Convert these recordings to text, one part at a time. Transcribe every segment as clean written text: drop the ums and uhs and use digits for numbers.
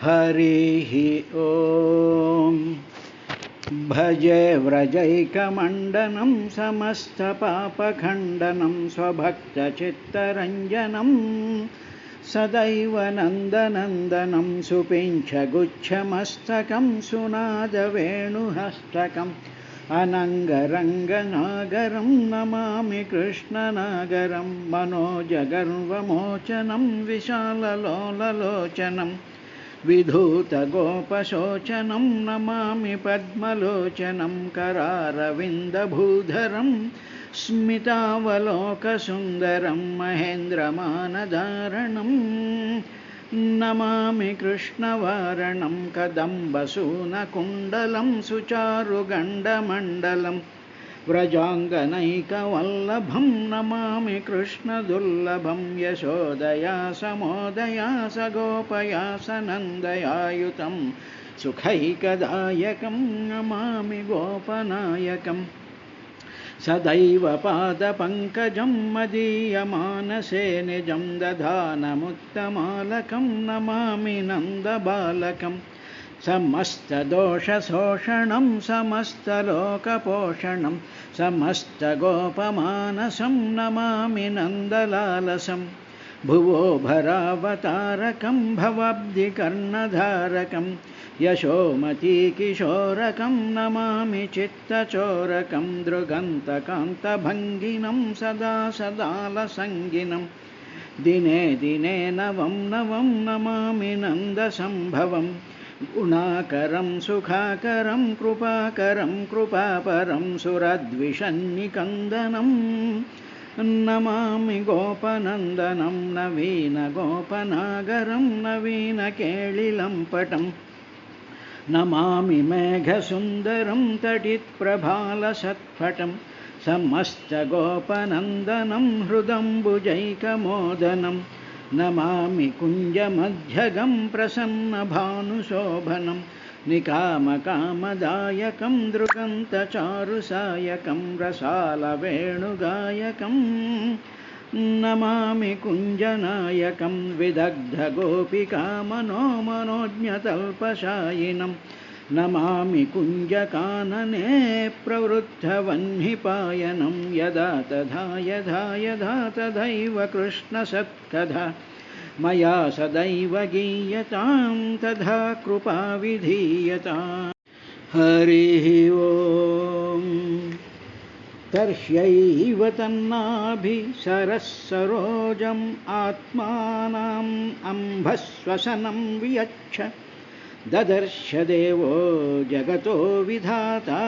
हरिः ॐ भजे व्रजैकमण्डनं समस्तपापखण्डनं स्वभक्तचित्तरञ्जनं सदैव नन्दनन्दनं सुपिञ्छगुच्छमस्तकं सुनादवेणुहस्तकम् अनङ्गरङ्गनागरं नमामि कृष्णनागरं मनोजगर्वमोचनं विशाललोललोचनं विधूतगोपशोचनं नमामि पद्मलोचनं करारविन्दभूधरं स्मितावलोकसुन्दरं महेन्द्रमानधारणं नमामि कृष्णवारणं कदम्बसूनकुण्डलं सुचारुगण्डमण्डलं व्रजाङ्गनैकवल्लभं नमामि कृष्णदुर्लभं यशोदया समोदया सगोपया सनन्दयायुतं सुखैकदायकं नमामि गोपनायकम् सदैव पादपङ्कजं मदीयमानसे निजं दधानमुत्तमालकं नमामि नन्दबालकं समस्तदोषशोषणं समस्तलोकपोषणं समस्तगोपमानसं नमामि नन्दलालसं भुवो भरावतारकं भवाब्धिकर्णधारकं यशोमतीकिशोरकं नमामि चित्तचोरकं दृगन्तकान्तभङ्गिनं सदा सदालसङ्गिनं दिने दिने नवं नवं नमामि नन्दसम्भवं गुणाकरं सुखाकरं कृपाकरं कृपापरं सुरद्विषन्निकन्दनं नमामि गोपनन्दनं नवीनगोपनागरं नवीनकेळिलम्पटम् नमामि मेघसुन्दरं तटित्प्रभालसत्फटं समस्तगोपनन्दनं हृदम्बुजैकमोदनं नमामि कुञ्जमध्यगं प्रसन्नभानुशोभनं निकामकामदायकं दृगन्तचारुसायकं रसालवेणुगायकं नमामि कुञ्जनायकं विदग्धगोपिकामनोमनोज्ञतल्पशायिनं नमामि कुञ्जकानने प्रवृद्धवह्निपायनं यदा यदा तथैव कृष्णसत्कथा मया सदैव गीयतां तथा कृपा विधीयताम्। हरिः ॐ तर्ह्यैव तन्नाभिसरःसरोजम् आत्मानम् अम्भस्वसनं वियच्छ ददर्श देवो जगतो विधाता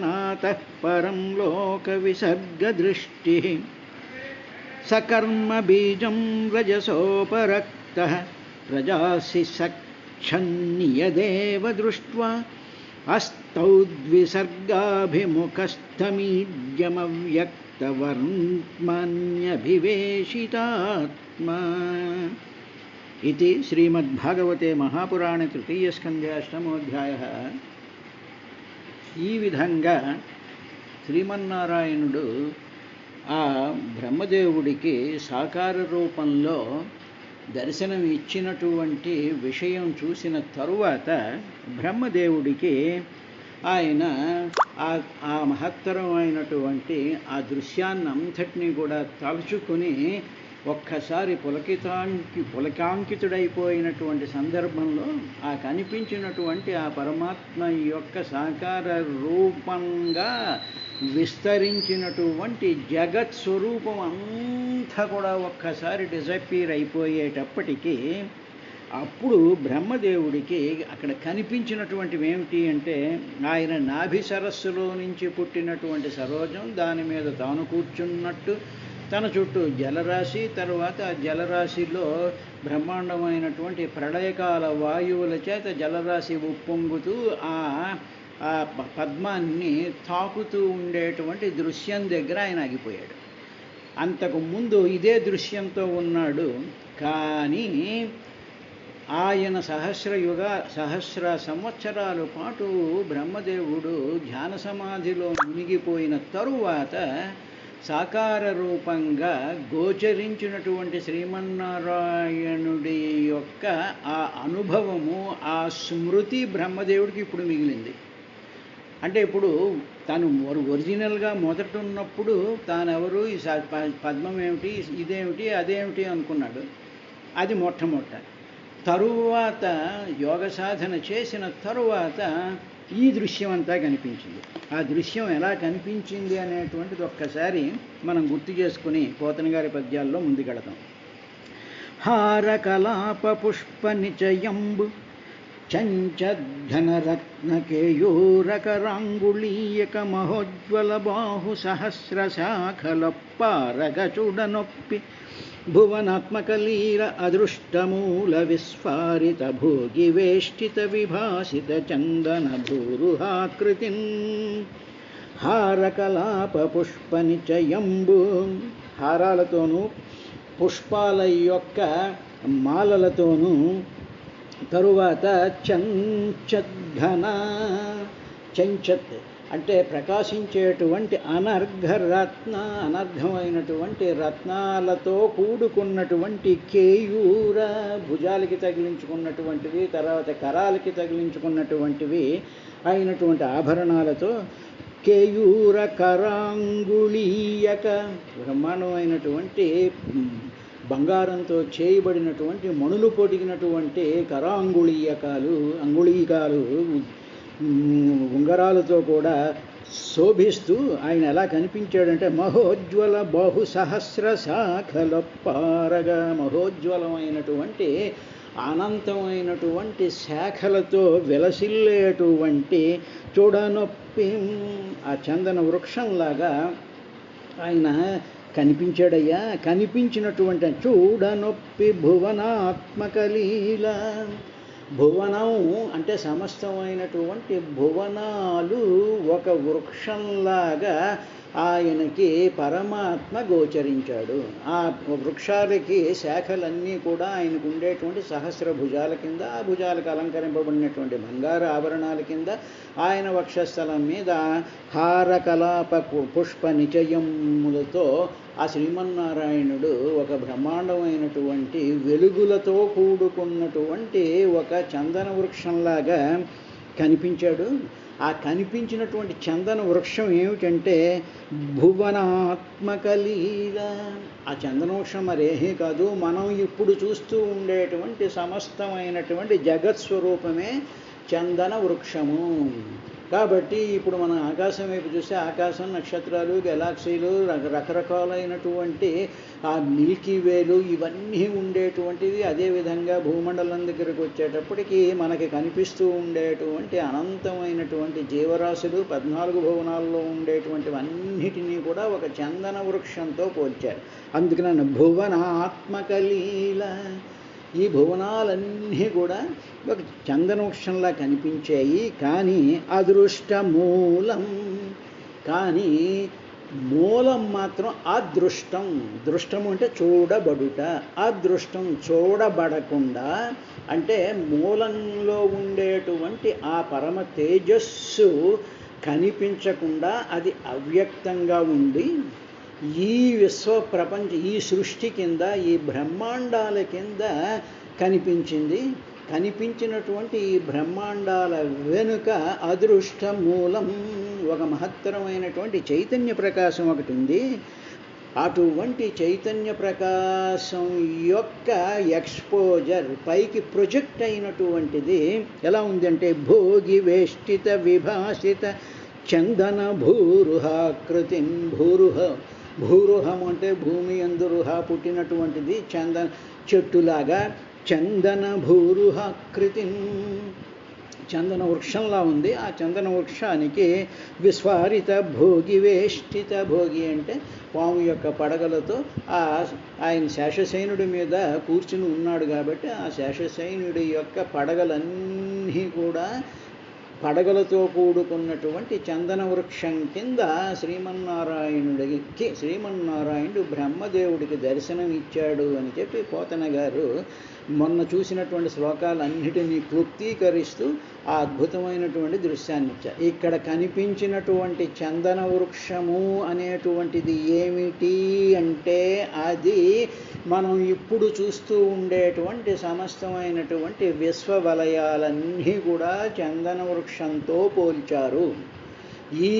नातः परं लोकविसर्गदृष्टिः सकर्मबीजं रजसोपरक्तः प्रजासि सच्छन्यदेव दृष्ट्वा अस्तौद्विसर्गाभिमुखस्थमीड्यमव्यक्तवर्त्मन्यभिवेशितात्मा इति श्रीमद्भागवते महापुराणे तृतीयस्कन्धे अष्टमोऽध्यायः। ఈ విధంగా శ్రీమన్నారాయణుడు ఆ బ్రహ్మదేవుడికి సాకార రూపంలో దర్శనం ఇచ్చినటువంటి విషయం చూసిన తరువాత బ్రహ్మదేవుడికి ఆయన ఆ మహత్తరమైనటువంటి ఆ దృశ్యాన్ని అంతటినీ కూడా తలుచుకొని ఒక్కసారి పులకాంకితుడైపోయినటువంటి సందర్భంలో ఆ కనిపించినటువంటి ఆ పరమాత్మ యొక్క సాకార రూపంగా విస్తరించినటువంటి జగత్ స్వరూపం అంతా కూడా ఒక్కసారి డిసప్పీర్ అయిపోయేటప్పటికీ అప్పుడు బ్రహ్మదేవుడికి అక్కడ కనిపించినటువంటివి ఏమిటి అంటే ఆయన నాభి సరస్సులో నుంచి పుట్టినటువంటి సరోజం, దాని మీద తాను కూర్చున్నట్టు, తన చుట్టూ జలరాశి, తర్వాత ఆ జలరాశిలో బ్రహ్మాండమైనటువంటి ప్రళయకాల వాయువుల చేత జలరాశి ఉప్పొంగుతూ ఆ పద్మాన్ని తాకుతూ ఉండేటువంటి దృశ్యం దగ్గర ఆయన ఆగిపోయాడు. అంతకు ముందు ఇదే దృశ్యంతో ఉన్నాడు, కానీ ఆయన సహస్ర సంవత్సరాల పాటు బ్రహ్మదేవుడు ధ్యాన సమాధిలో మునిగిపోయిన తరువాత సాకార రూపంగా గోచరించినటువంటి శ్రీమన్నారాయణుడి యొక్క ఆ అనుభవము, ఆ స్మృతి బ్రహ్మదేవుడికి ఇప్పుడు మిగిలింది. అంటే ఇప్పుడు తను ఒరిజినల్గా మొదట ఉన్నప్పుడు తానెవరు, ఈ పద్మం ఏమిటి, ఇదేమిటి, అదేమిటి అనుకున్నాడు. అది మొట్టమొదట. తరువాత యోగ సాధన చేసిన తరువాత ఈ దృశ్యం అంతా కనిపించింది. ఆ దృశ్యం ఎలా కనిపించింది అనేటువంటిది ఒక్కసారి మనం గుర్తు చేసుకుని పోతన గారి పద్యాల్లో ముందుకెళతాం. హారకలాప పుష్ప నిచయంబు చంచద్ధనరత్నకేయూరకరాంగుళీయక మహోజ్వల బాహు సహస్ర శాఖల పారగచుడనొప్పి భువనాత్మకలీల అదృష్టమూల విస్ఫారిత భోగి వేష్టిత విభాసిత చందన భూరుహాకృతిన్ హారకలాప పుష్ప నిచయంబు, హారాలతోనూ పుష్పాల యొక్క మాలలతోనూ, తరువాత చంచద్ధన, చంచత్ అంటే ప్రకాశించేటువంటి అనర్ఘరత్న, అనర్ఘమైనటువంటి రత్నాలతో కూడుకున్నటువంటి కేయూర, భుజాలకి తగిలించుకున్నటువంటివి, తర్వాత కరాలకి తగిలించుకున్నటువంటివి అయినటువంటి ఆభరణాలతో, కేయూర కరాంగుళీయక బ్రహ్మాండమైనటువంటి బంగారంతో చేయబడినటువంటి మణులు పొడిగినటువంటి కరాంగుళీయకాలు, అంగుళీకాలు, ఉంగరాలతో కూడా శోభిస్తూ ఆయన ఎలా కనిపించాడంటే మహోజ్వల బహు సహస్ర శాఖల పారగా, మహోజ్వలమైనటువంటి అనంతమైనటువంటి శాఖలతో విలసిల్లేటువంటి చూడనొప్పి ఆ చందన వృక్షంలాగా ఆయన కనిపించాడయ్యా. కనిపించినటువంటి చూడనొప్పి భువనాత్మకలీల, భువనం అంటే సమస్తమైనటువంటి భువనాలు ఒక వృక్షంలాగా ఆయనకి పరమాత్మ గోచరించాడు. ఆ వృక్షాలకి శాఖలన్నీ కూడా ఆయనకు ఉండేటువంటి సహస్ర భుజాల కింద, ఆ భుజాలకు అలంకరింపబడినటువంటి బంగారు ఆభరణాల కింద, ఆయన వక్షస్థలం మీద హారకలాప పుష్ప నిచయములతో ఆ శ్రీమన్నారాయణుడు ఒక బ్రహ్మాండమైనటువంటి వెలుగులతో కూడుకున్నటువంటి ఒక చందన వృక్షంలాగా కనిపించాడు. ఆ కనిపించినటువంటి చందన వృక్షం ఏమిటంటే భువనాత్మకలీల. ఆ చందన వృక్షం మరేమీ కాదు, మనం ఇప్పుడు చూస్తూ ఉండేటువంటి సమస్తమైనటువంటి జగత్స్వరూపమే చందన వృక్షము. కాబట్టి ఇప్పుడు మనం ఆకాశం వైపు చూస్తే ఆకాశం, నక్షత్రాలు, గెలాక్సీలు, రకరకాలైనటువంటి ఆ మిల్కీ వేలు ఇవన్నీ ఉండేటువంటిది. అదేవిధంగా భూమండలం దగ్గరకు వచ్చేటప్పటికి మనకి కనిపిస్తూ ఉండేటువంటి అనంతమైనటువంటి జీవరాశులు 14 భువనాల్లో ఉండేటువంటివన్నిటినీ కూడా ఒక చందన వృక్షంతో పోల్చారు. అందుకని భువనాత్మకలీల, ఈ భువనాలన్నీ కూడా ఒక చందన వృక్షంలా కనిపించాయి. కానీ అదృష్టమూలం, కానీ మూలం మాత్రం అదృష్టం. దృష్టం అంటే చూడబడుట, అదృష్టం చూడబడకుండా, అంటే మూలంలో ఉండేటువంటి ఆ పరమ తేజస్సు కనిపించకుండా అది అవ్యక్తంగా ఉండి ఈ విశ్వ ప్రపంచ, ఈ సృష్టి కింద, ఈ బ్రహ్మాండాల కింద కనిపించింది. కనిపించినటువంటి ఈ బ్రహ్మాండాల వెనుక అదృష్ట మూలం ఒక మహత్తరమైనటువంటి చైతన్య ప్రకాశం ఒకటి ఉంది. అటువంటి చైతన్య ప్రకాశం యొక్క ఎక్స్పోజర్ పైకి ప్రొజెక్ట్ అయినటువంటిది ఎలా ఉందంటే భోగి వేష్టిత విభాసిత చందన భూరుహాకృతి. భూరుహం అంటే భూమి యందు రుహ పుట్టినటువంటిది, చందన చెట్టులాగా చందన భూరుహాకృతి, చందన వృక్షంలా ఉంది. ఆ చందన వృక్షానికి విస్ఫారిత భోగి వేష్టిత, భోగి అంటే పాము యొక్క పడగలతో ఆయన శేషశయనుడి మీద కూర్చుని ఉన్నాడు కాబట్టి ఆ శేషశయనుడి యొక్క పడగలన్నీ కూడా పడగలతో కూడుకున్నటువంటి చందన వృక్షం కింద శ్రీమన్నారాయణుడు బ్రహ్మదేవుడికి దర్శనం ఇచ్చాడు అని చెప్పి పోతన గారు మొన్న చూసినటువంటి శ్లోకాలన్నిటినీ క్లుప్తీకరిస్తూ ఆ అద్భుతమైనటువంటి దృశ్యాన్ని ఇచ్చారు. ఇక్కడ కనిపించినటువంటి చందన వృక్షము అనేటువంటిది ఏమిటి అంటే అది మనం ఇప్పుడు చూస్తూ ఉండేటువంటి సమస్తమైనటువంటి విశ్వవలయాలన్నీ కూడా చందన వృక్షంతో పోల్చారు. ఈ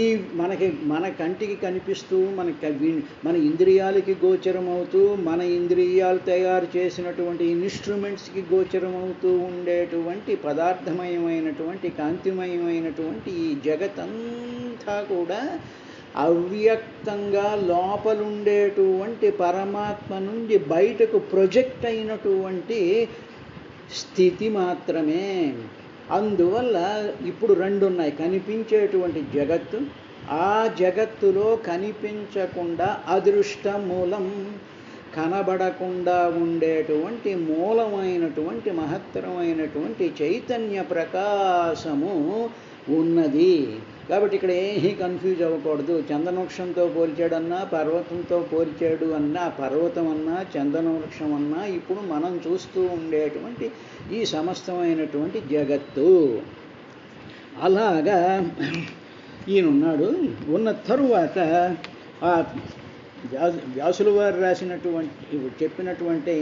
మన కంటికి కనిపిస్తూ మన ఇంద్రియాలకి గోచరమవుతూ మన ఇంద్రియాలు తయారు చేసినటువంటి ఇన్స్ట్రుమెంట్స్కి గోచరమవుతూ ఉండేటువంటి పదార్థమయమైనటువంటి కాంతిమయమైనటువంటి ఈ జగతంతా కూడా అవ్యక్తంగా లోపలుండేటువంటి పరమాత్మ నుండి బయటకు ప్రొజెక్ట్ అయినటువంటి స్థితి మాత్రమే. అందువల్ల ఇప్పుడు రెండు ఉన్నాయి, కనిపించేటువంటి జగత్తు, ఆ జగత్తులో కనిపించకుండా అదృష్ట మూలం, కనబడకుండా ఉండేటువంటి మూలమైనటువంటి మహత్తరమైనటువంటి చైతన్య ప్రకాశము ఉన్నది. కాబట్టి ఇక్కడ ఏమీ కన్ఫ్యూజ్ అవ్వకూడదు. చందనవృక్షంతో పోల్చాడన్నా పర్వతంతో పోల్చాడు అన్నా, పర్వతం అన్నా చందనవృక్షం అన్నా ఇప్పుడు మనం చూస్తూ ఉండేటువంటి ఈ సమస్తమైనటువంటి జగత్తు. అలాగా ఈయనున్నాడు. ఉన్న తరువాత ఆ వ్యాసుల వారు చెప్పినటువంటి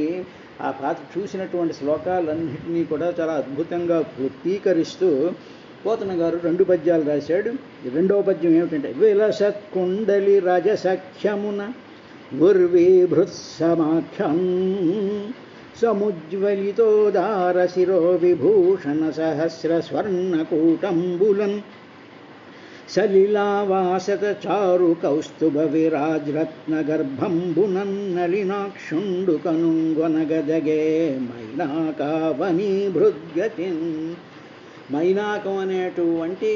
ఆ పాత చూసినటువంటి శ్లోకాలన్నింటినీ కూడా చాలా అద్భుతంగా క్లుప్తీకరిస్తూ పోతన గారు 2 పద్యాలు రాశాడు. రెండవ పద్యం ఏమిటంటే విలసత్కుండలి రజసఖ్యమున ఉర్వీభృత్సమాఖ్యం సముజ్వలితోదార శిరో విభూషణ సహస్ర స్వర్ణకూటంబులన్ సలిలావాసత చారు కౌస్తుభ విరాజ్రత్న గర్భంబునన్నలినాక్షుండు కనుంగొనగదగే మైనాకావనీ భృద్గతిన్. మైనాకం అనేటువంటి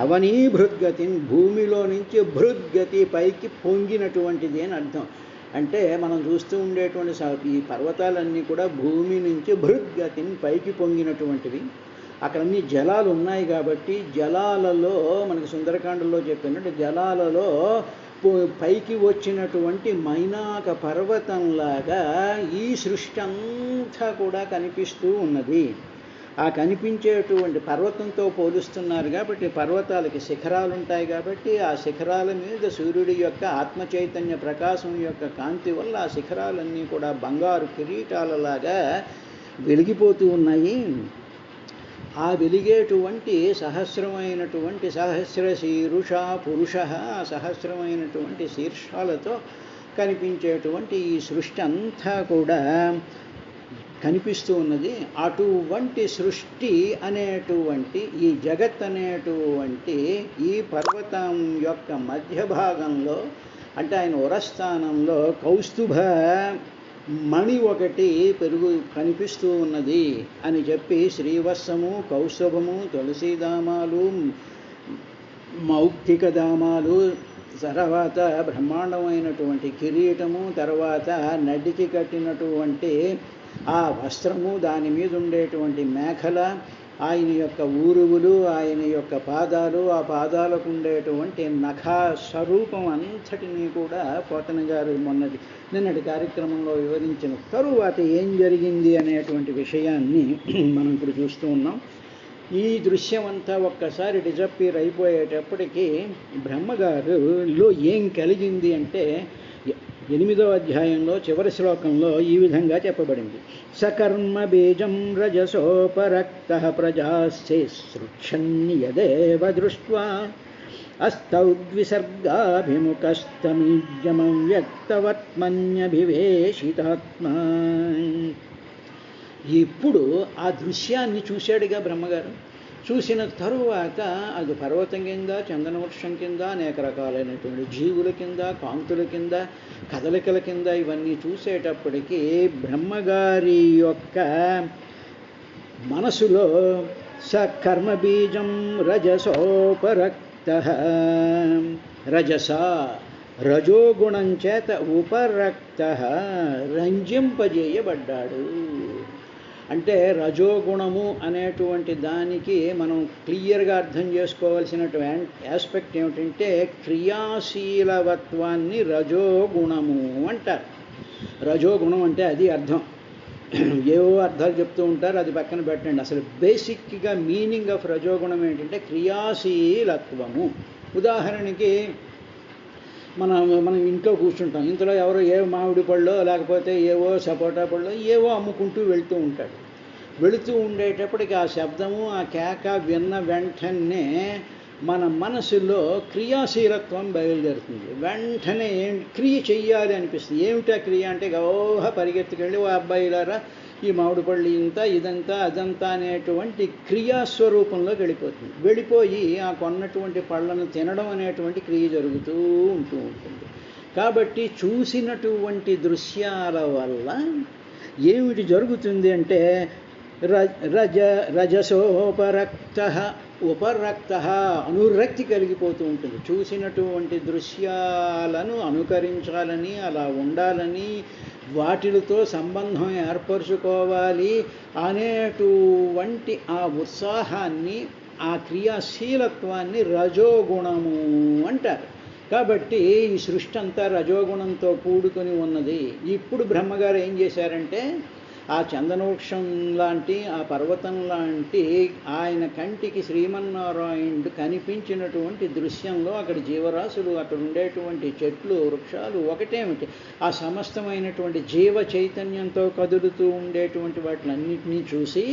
అవనీభృద్గతిని, భూమిలో నుంచి భృద్గతి పైకి పొంగినటువంటిది అని అర్థం. అంటే మనం చూస్తూ ఉండేటువంటి ఈ పర్వతాలన్నీ కూడా భూమి నుంచి భృద్గతిని పైకి పొంగినటువంటివి. అక్కడ అన్ని జలాలు ఉన్నాయి కాబట్టి జలాలలో మనకి సుందరకాండలో చెప్పినట్టు జలాలలో పైకి వచ్చినటువంటి మైనాక పర్వతంలాగా ఈ సృష్టి అంతా కూడా కనిపిస్తూ ఉన్నది. ఆ కనిపించేటువంటి పర్వతంతో పోలుస్తున్నారు కాబట్టి పర్వతాలకి శిఖరాలు ఉంటాయి కాబట్టి ఆ శిఖరాల మీద సూర్యుడి యొక్క ఆత్మచైతన్య ప్రకాశం యొక్క కాంతి వల్ల ఆ శిఖరాలన్నీ కూడా బంగారు కిరీటాలలాగా వెలిగిపోతూ ఉన్నాయి. ఆ వెలిగేటువంటి సహస్రమైనటువంటి సహస్ర శీరుష పురుష, సహస్రమైనటువంటి శీర్షాలతో కనిపించేటువంటి ఈ సృష్టి అంతా కూడా కనిపిస్తూ ఉన్నది. అటువంటి సృష్టి అనేటువంటి ఈ జగత్ అనేటువంటి ఈ పర్వతం యొక్క మధ్య భాగంలో అంటే ఆయన ఉరస్థానంలో కౌస్తుభ మణి ఒకటి కనిపిస్తూ ఉన్నది అని చెప్పి శ్రీవత్సము, కౌస్తుభము, తులసీధామాలు, మౌక్తిక ధామాలు, తర్వాత బ్రహ్మాండమైనటువంటి కిరీటము, తర్వాత నడికి కట్టినటువంటి ఆ వస్త్రము, దాని మీద ఉండేటువంటి మేఖల, ఆయన యొక్క ఊరువులు, ఆయన యొక్క పాదాలు, ఆ పాదాలకు ఉండేటువంటి నఖా స్వరూపం అంతటినీ కూడా పోతన గారు నిన్నటి కార్యక్రమంలో వివరించిన తరువాత ఏం జరిగింది అనేటువంటి విషయాన్ని మనం ఇప్పుడు చూస్తూ ఉన్నాం. ఈ దృశ్యం అంతా ఒక్కసారి డిజప్పీర్ అయిపోయేటప్పటికీ బ్రహ్మగారులో ఏం కలిగింది అంటే 8వ అధ్యాయంలో చివరి శ్లోకంలో ఈ విధంగా చెప్పబడింది. సకర్మ బీజం రజసోపరక్త ప్రజాశృక్షన్యదేవ దృష్ట్వా అస్తౌద్విసర్గాభిముఖస్తమీజ్యమం వ్యక్తవర్త్మన్యభివేశితాత్మా. ఇప్పుడు ఆ దృశ్యాన్ని చూశాడుగా బ్రహ్మగారు. చూసిన తరువాత అది పర్వతం కింద, చందనవృక్షం కింద, అనేక రకాలైనటువంటి జీవుల కింద, కాంతుల కింద, కదలికల కింద ఇవన్నీ చూసేటప్పటికీ బ్రహ్మగారి యొక్క మనసులో సకర్మబీజం రజసోపరక్త, రజస రజోగుణం చేత ఉపరక్త రంజింపజేయబడ్డాడు. అంటే రజోగుణము అనేటువంటి దానికి మనం క్లియర్గా అర్థం చేసుకోవాల్సినటువంటి ఆస్పెక్ట్ ఏమిటంటే క్రియాశీలవత్వాన్ని రజోగుణము అంటారు. రజోగుణం అంటే అది అర్థం. ఏవో అర్థాలు చెప్తూ ఉంటారు, అది పక్కన పెట్టండి. అసలు బేసిక్గా మీనింగ్ ఆఫ్ రజోగుణం ఏంటంటే క్రియాశీలత్వము. ఉదాహరణకి మనం ఇంట్లో కూర్చుంటాం, ఇంట్లో ఎవరో ఏ మామిడి పళ్ళో లేకపోతే ఏవో సపోటా పళ్ళో ఏవో అమ్ముకుంటూ వెళ్తూ ఉంటాడు. వెళుతూ ఉండేటప్పటికి ఆ శబ్దము, ఆ కేక విన్న వెంటనే మన మనసులో క్రియాశీలత్వం బయలుదేరుతుంది. వెంటనే క్రియ చెయ్యాలి అనిపిస్తుంది. ఏమిటా క్రియ అంటే గోహ పరిగెత్తుకెళ్ళి ఓ అబ్బాయిలారా ఈ మామిడి పళ్ళు ఇంత ఇదంతా అదంతా అనేటువంటి క్రియాస్వరూపంలోకి వెళ్ళిపోయి ఆ కొన్నటువంటి పళ్ళను తినడం అనేటువంటి క్రియ జరుగుతూ ఉంటుంది. కాబట్టి చూసినటువంటి దృశ్యాల వల్ల ఏమిటి జరుగుతుంది అంటే ఉపరక్త అనురక్తి కలిగిపోతూ ఉంటుంది. చూసినటువంటి దృశ్యాలను అనుకరించాలని, అలా ఉండాలని, వాటితో సంబంధం ఏర్పరచుకోవాలి అనేటువంటి ఆ ఉత్సాహాన్ని, ఆ క్రియాశీలత్వాన్ని రజోగుణము అంటారు. కాబట్టి ఈ సృష్టి అంతా రజోగుణంతో కూడుకొని ఉన్నది. ఇప్పుడు బ్రహ్మగారు ఏం చేశారంటే ఆ చందనవృక్షం లాంటి, ఆ పర్వతం లాంటి ఆయన కంటికి శ్రీమన్నారాయణుడు కనిపించినటువంటి దృశ్యంలో అక్కడ జీవరాశులు, అక్కడ ఉండేటువంటి చెట్లు వృక్షాలు ఒకటేమిటి, ఆ సమస్తమైనటువంటి జీవ చైతన్యంతో కదులుతూ ఉండేటువంటి వాటిలన్నింటినీ చూసి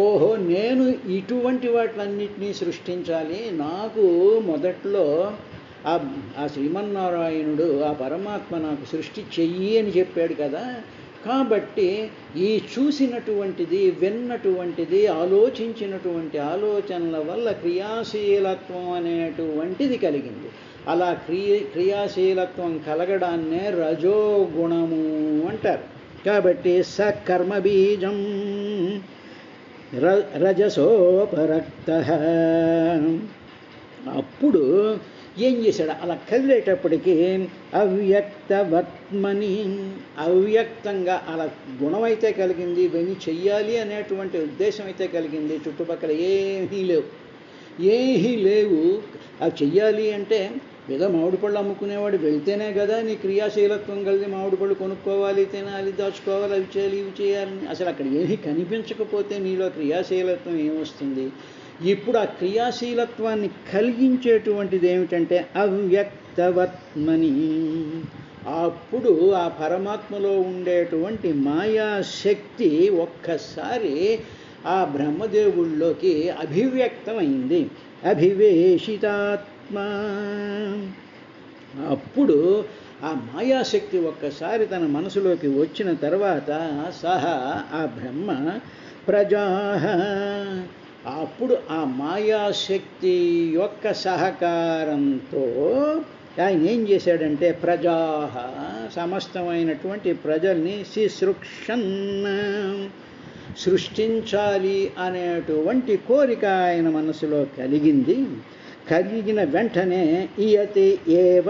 ఓహో నేను ఇటువంటి వాటిలన్నింటినీ సృష్టించాలి. నాకు మొదట్లో ఆ శ్రీమన్నారాయణుడు, ఆ పరమాత్మ నాకు సృష్టి చెయ్యి అని చెప్పాడు కదా. కాబట్టి ఈ చూసినటువంటిది, విన్నటువంటిది, ఆలోచించినటువంటి ఆలోచనల వల్ల క్రియాశీలత్వం అనేటువంటిది కలిగింది. అలా క్రియాశీలత్వం కలగడాన్నే రజోగుణము అంటారు. కాబట్టి సకర్మబీజం రజసోపరక్త. అప్పుడు ఏం చేశాడు, అలా కదిలేటప్పటికీ అవ్యక్తవర్త్మని, అవ్యక్తంగా అలా గుణమైతే కలిగింది, ఇవన్నీ చెయ్యాలి అనేటువంటి ఉద్దేశం అయితే కలిగింది. చుట్టుపక్కల ఏమీ లేవు. అవి చెయ్యాలి అంటే ఏదో మామిడి పళ్ళు అమ్ముకునేవాడు వెళ్తేనే కదా నీ క్రియాశీలత్వం కలిగి మామిడి పళ్ళు కొనుక్కోవాలి, తినాలి, దాచుకోవాలి, అవి చేయాలి, ఇవి చేయాలని. అసలు అక్కడ ఏమీ కనిపించకపోతే నీలో క్రియాశీలత్వం ఏమొస్తుంది? ఇప్పుడు ఆ క్రియాశీలత్వాన్ని కలిగించేటువంటిది ఏమిటంటే అవ్యక్తవర్త్మని. అప్పుడు ఆ పరమాత్మలో ఉండేటువంటి మాయాశక్తి ఒక్కసారి ఆ బ్రహ్మదేవుల్లోకి అభివ్యక్తమైంది. అభివేశితాత్మ. అప్పుడు ఆ మాయాశక్తి ఒక్కసారి తన మనసులోకి వచ్చిన తర్వాత సహా ఆ బ్రహ్మ ప్రజాహ, అప్పుడు ఆ మాయాశక్తి యొక్క సహకారంతో ఆయన ఏం చేశాడంటే ప్రజాహ, సమస్తమైనటువంటి ప్రజల్ని శుశ్రూషన్, సృష్టించాలి అనేటువంటి కోరిక ఆయన మనసులో కలిగింది. కలిగిన వెంటనే ఇయతి ఏవ,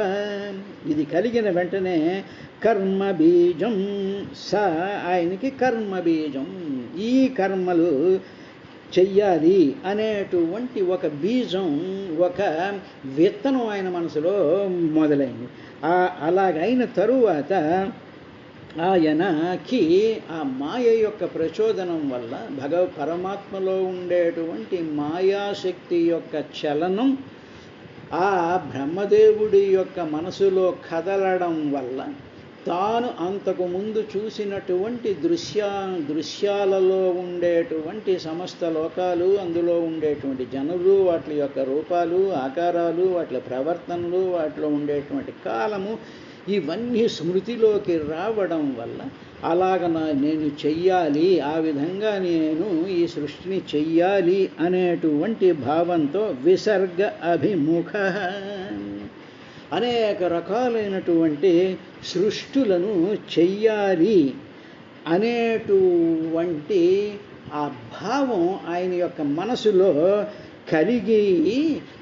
ఇది కలిగిన వెంటనే కర్మబీజం ఆయనకి కర్మబీజం, ఈ కర్మలు చెయ్యాలి అనేటువంటి ఒక బీజం, ఒక విత్తనం ఆయన మనసులో మొదలైంది. అలాగైన తరువాత ఆయనకి ఆ మాయ యొక్క ప్రచోదనం వల్ల పరమాత్మలో ఉండేటువంటి మాయాశక్తి యొక్క చలనం ఆ బ్రహ్మదేవుడి యొక్క మనసులో కదలడం వల్ల తాను అంతకు ముందు చూసినటువంటి దృశ్యాలలో ఉండేటువంటి సమస్త లోకాలు, అందులో ఉండేటువంటి జనులు, వాటి యొక్క రూపాలు, ఆకారాలు, వాటి ప్రవర్తనలు, వాటిలో ఉండేటువంటి కాలము, ఇవన్నీ స్మృతిలోకి రావడం వల్ల అలాగ నేను చెయ్యాలి, ఆ విధంగా నేను ఈ సృష్టిని చెయ్యాలి అనేటువంటి భావంతో విసర్గ అభిముఖ అనేక రకాలైనటువంటి సృష్టులను చెయ్యాలి అనేటువంటి ఆ భావం ఆయన యొక్క మనసులో కలిగి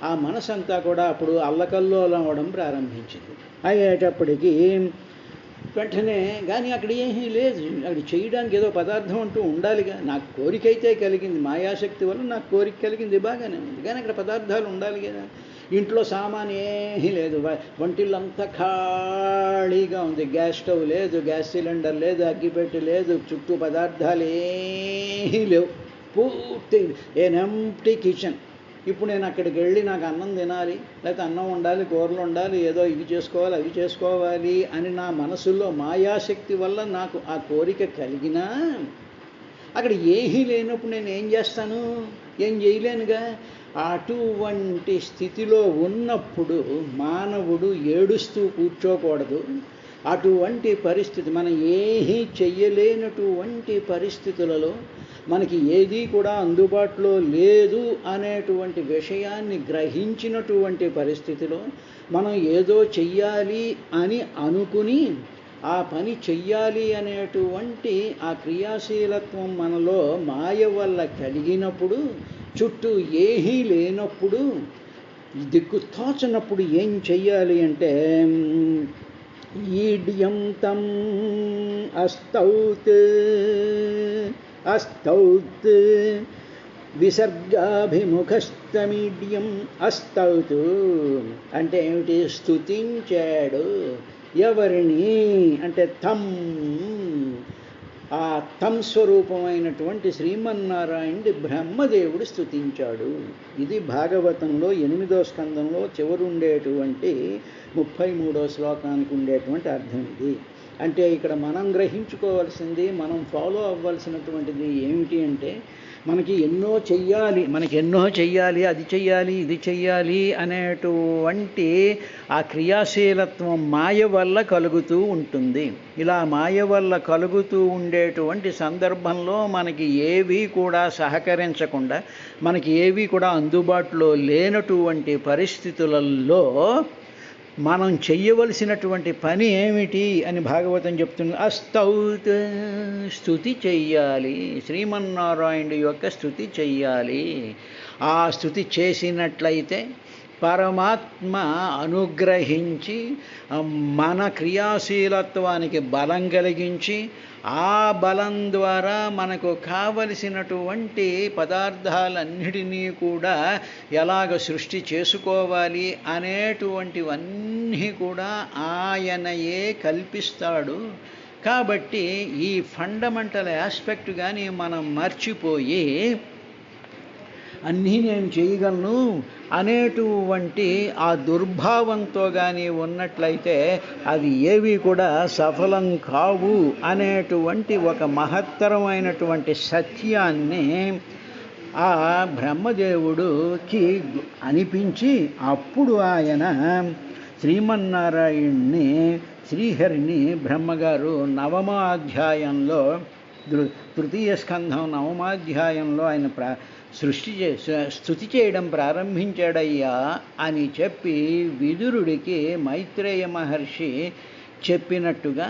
ఆ మనసంతా కూడా అప్పుడు అల్లకల్లోలం అవ్వడం ప్రారంభించింది. అయ్యేటప్పటికీ వెంటనే కానీ అక్కడ ఏమీ లేదు, అక్కడ చేయడానికి ఏదో పదార్థం అంటూ ఉండాలిగా. నాకు కోరిక అయితే కలిగింది, మాయాశక్తి వల్ల నాకు కోరిక కలిగింది, బాగానే ఉంది, కానీ అక్కడ పదార్థాలు ఉండాలి కదా. ఇంట్లో సామాన్ ఏమీ లేదు, వంటిల్లంతా ఖాళీగా ఉంది, గ్యాస్ స్టవ్ లేదు, గ్యాస్ సిలిండర్ లేదు, అగ్గిపెట్టి లేదు, చుట్టూ పదార్థాలు ఏమీ లేవు, పూర్తి ఎన్ ఎంప్టీ కిచెన్. ఇప్పుడు నేను అక్కడికి వెళ్ళి నాకు అన్నం తినాలి, లేకపోతే అన్నం వండాలి, కూరలు వండాలి, ఏదో ఇది చేసుకోవాలి అవి చేసుకోవాలి అని నా మనసులో మాయాశక్తి వల్ల నాకు ఆ కోరిక కలిగినా అక్కడ ఏమీ లేనప్పుడు నేను ఏం చేస్తాను? ఏం చేయలేనుగా. అటువంటి స్థితిలో ఉన్నప్పుడు మానవుడు ఏడుస్తూ కూర్చోకూడదు. అటువంటి పరిస్థితి, మనం ఏమీ చెయ్యలేనటువంటి పరిస్థితులలో, మనకి ఏదీ కూడా అందుబాటులో లేదు అనేటువంటి విషయాన్ని గ్రహించినటువంటి పరిస్థితిలో మనం ఏదో చెయ్యాలి అని అనుకుని ఆ పని చెయ్యాలి అనేటువంటి ఆ క్రియాశీలత్వం మనలో మాయ వల్ల కలిగినప్పుడు, చుట్టూ ఏమీ లేనప్పుడు, దిక్కు తోచనప్పుడు ఏం చెయ్యాలి అంటే ఈడ్యం తం అస్తౌత్ అస్తౌత్ విసర్గాభిముఖస్తమీడ్యం అస్తౌత్ అంటే ఏమిటి? స్తుతించాడు. ఎవరిని అంటే తం, ఆ తం స్వరూపమైనటువంటి శ్రీమన్నారాయణుడి బ్రహ్మదేవుడు స్తుతించాడు. ఇది భాగవతంలో 8వ స్కందంలో చివరుండేటువంటి 33వ శ్లోకానికి ఉండేటువంటి అర్థం ఇది. అంటే ఇక్కడ మనం గ్రహించుకోవాల్సింది, మనం ఫాలో అవ్వాల్సినటువంటిది ఏమిటి అంటే, మనకి ఎన్నో చెయ్యాలి, అది చెయ్యాలి, ఇది చెయ్యాలి అనేటువంటి ఆ క్రియాశీలత్వం మాయ వల్ల కలుగుతూ ఉంటుంది. ఇలా మాయ వల్ల కలుగుతూ ఉండేటువంటి సందర్భంలో మనకి ఏవీ కూడా సహకరించకుండా, మనకి ఏవీ కూడా అందుబాటులో లేనటువంటి పరిస్థితులలో మనం చెయ్యవలసినటువంటి పని ఏమిటి అని భాగవతం చెప్తుంది. అస్తౌత్, స్తుతి చెయ్యాలి, శ్రీమన్నారాయణుడి యొక్క స్తుతి చెయ్యాలి. ఆ స్తుతి చేసినట్లయితే పరమాత్మ అనుగ్రహించి మన క్రియాశీలత్వానికి బలం కలిగించి, ఆ బలం ద్వారా మనకు కావలసినటువంటి పదార్థాలన్నిటినీ కూడా ఎలాగ సృష్టి చేసుకోవాలి అనేటువంటివన్నీ కూడా ఆయనయే కల్పిస్తాడు. కాబట్టి ఈ ఫండమెంటల్ ఆస్పెక్ట్ కానీ మనం మర్చిపోయి అన్నీ నేను చేయగలను అనేటువంటి ఆ దుర్భావంతో కానీ ఉన్నట్లయితే అవి ఏవి కూడా సఫలం కావు అనేటువంటి ఒక మహత్తరమైనటువంటి సత్యాన్ని ఆ బ్రహ్మదేవుడికి అనిపించి, అప్పుడు ఆయన శ్రీమన్నారాయణ్ణి, శ్రీహరిని బ్రహ్మగారు 9వ అధ్యాయంలో, తృతీయ స్కంధం 9వ అధ్యాయంలో ఆయన స్తుతి చేయడం ప్రారంభించాడయ్యా అని చెప్పి విదురుడికి మైత్రేయ మహర్షి చెప్పినట్టుగా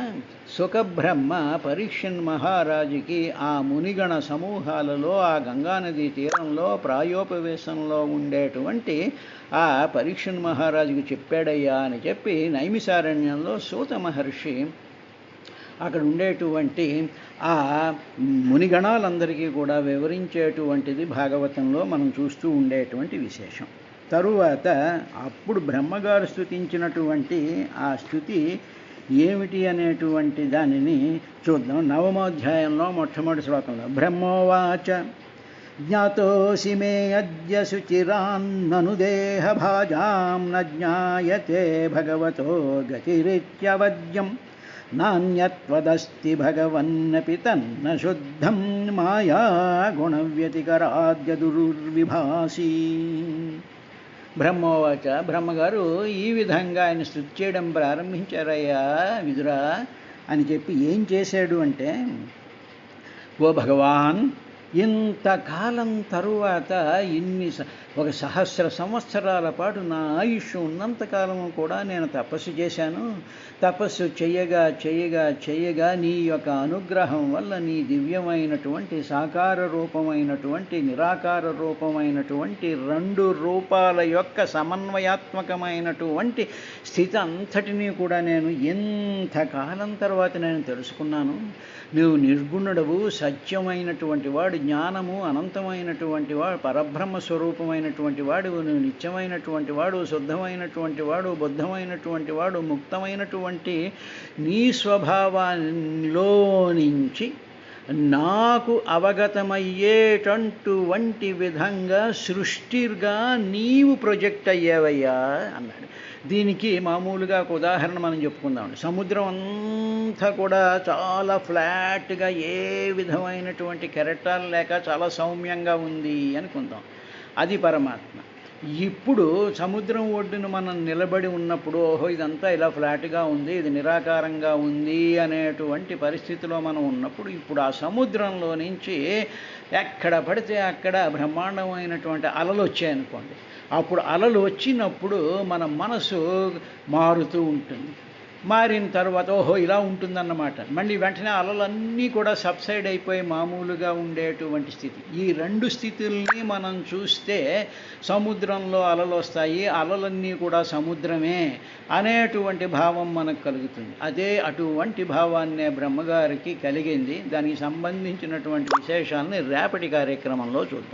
సుఖబ్రహ్మ పరీక్షన్ మహారాజుకి ఆ మునిగణ సమూహాలలో ఆ గంగానదీ తీరంలో ప్రాయోపవేశంలో ఉండేటువంటి ఆ పరీక్షన్ మహారాజుకి చెప్పాడయ్యా అని చెప్పి నైమిసారణ్యంలో సూత మహర్షి అక్కడ ఉండేటువంటి ఆ మునిగణాలందరికీ కూడా వివరించేటువంటిది భాగవతంలో మనం చూస్తూ ఉండేటువంటి విశేషం. తరువాత అప్పుడు బ్రహ్మగారు స్తుతించినటువంటి ఆ స్తుతి ఏమిటి అనేటువంటి దానిని చూద్దాం. 9వ అధ్యాయంలో మొట్టమొదటి శ్లోకంలో బ్రహ్మోవాచ జ్ఞాతోసి మే అద్య శుచిరాన్నను దేహభాజాం న జ్ఞాయతే భగవతో గతిరిత్యవద్యం నాణ్యత్వదస్తి భగవన్నపి తన్న శుద్ధం మాయా గుణవ్యతికరాద్య దుర్విభాసి. బ్రహ్మోవాచ, బ్రహ్మగారు ఈ విధంగా ఆయన స్తుతి చేయడం ప్రారంభించారయ్యా విదురా అని చెప్పి ఏం చేశాడు అంటే, ఓ భగవాన్, ఇంతకాలం తరువాత ఒక 1000 సంవత్సరాల పాటు నా ఆయుష్ ఉన్నంతకాలము కూడా నేను తపస్సు చేశాను. తపస్సు చేయగా నీ యొక్క అనుగ్రహం వల్ల నీ దివ్యమైనటువంటి సాకార రూపమైనటువంటి నిరాకార రూపమైనటువంటి 2 రూపాల యొక్క సమన్వయాత్మకమైనటువంటి స్థితి అంతటినీ కూడా నేను ఎంతకాలం తర్వాత నేను తెలుసుకున్నాను. నువ్వు నిర్గుణుడవు, సత్యమైనటువంటి వాడు, జ్ఞానము అనంతమైనటువంటి వాడు, పరబ్రహ్మ స్వరూపమైనటువంటి వాడు, నిత్యమైనటువంటి వాడు, శుద్ధమైనటువంటి వాడు, బుద్ధమైనటువంటి వాడు, ముక్తమైనటువంటి నీ స్వభావంలో నుంచి నాకు అవగతమయ్యేటటువంటి విధంగా సృష్టిగా నీవు ప్రొజెక్ట్ అయ్యావయ్యా అన్నాడు. దీనికి మామూలుగా ఒక ఉదాహరణ మనం చెప్పుకుందామండి. సముద్రం అంతా కూడా చాలా ఫ్లాట్గా ఏ విధమైనటువంటి కెరటాలు లేక చాలా సౌమ్యంగా ఉంది అనుకుందాం. అది పరమాత్మ. ఇప్పుడు సముద్రం ఒడ్డున మనం నిలబడి ఉన్నప్పుడు ఓహో ఇదంతా ఇలా ఫ్లాట్గా ఉంది, ఇది నిరాకారంగా ఉంది అనేటువంటి పరిస్థితిలో మనం ఉన్నప్పుడు, ఇప్పుడు ఆ సముద్రంలో నుంచి ఎక్కడ పడితే అక్కడ బ్రహ్మాండమైనటువంటి అలలు వచ్చాయనుకోండి. అప్పుడు అలలు వచ్చినప్పుడు మన మనసు మారుతూ ఉంటుంది. మారిన తర్వాత ఓహో ఇలా ఉంటుందన్నమాట. మళ్ళీ వెంటనే అలలన్నీ కూడా సబ్సైడ్ అయిపోయి మామూలుగా ఉండేటువంటి స్థితి. ఈ రెండు స్థితుల్ని మనం చూస్తే సముద్రంలో అలలు వస్తాయి, అలలన్నీ కూడా సముద్రమే అనేటువంటి భావం మనకు కలుగుతుంది. అదే అటువంటి భావాన్నే బ్రహ్మగారికి కలిగింది. దానికి సంబంధించినటువంటి విశేషాలని రేపటి కార్యక్రమంలో చూద్దాం.